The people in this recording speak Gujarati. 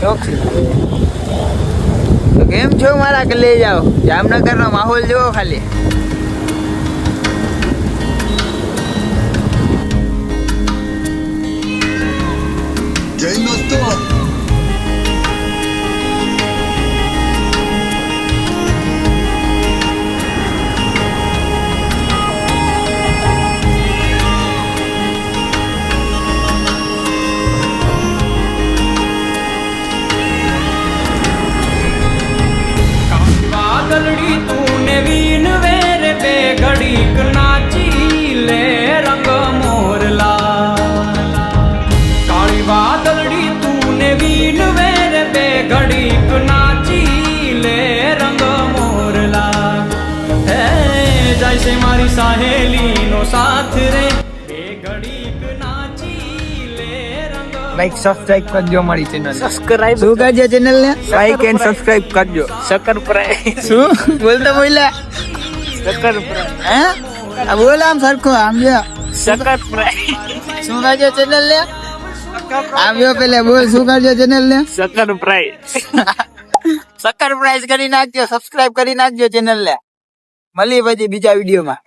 તો કેમ છો મારા કે લઈ જાઓ જામનગર નો માહોલ જોવો ખાલી. જય દોસ્તો. વાદળડી તૂને વીન વેર બે ઘડીક નાચી લે રંગ મોરલા. કાળી વાદળડી તૂને વીન વેર બે ઘડીક નાચી લે રંગ મોરલા. હે જાય છે મારી સહેલીનો સાથ રે બે ઘડીક નાચી લે રંગ. લાઈક સબસ્ક્રાઇબ કરજો મારી ચેનલ. સબસ્ક્રાઇબ શું કરજો ચેનલ ને? લાઈક એન્ડ સબસ્ક્રાઇબ કરજો. સકર પ્રાય શું બોલતા સકર પ્રાય હે આ બોલ આમ સરખો આમ જો સકર પ્રાય શું કરજો ચેનલ ને? આવ્યો પેલે બોલ શું કરજો ચેનલ ને? સકર પ્રાય સક્કર પ્રાઇઝ કરી નાખજો, સબસ્ક્રાઇબ કરી નાખજો ચેનલ ને. મળી પછી બીજા વિડીયોમાં.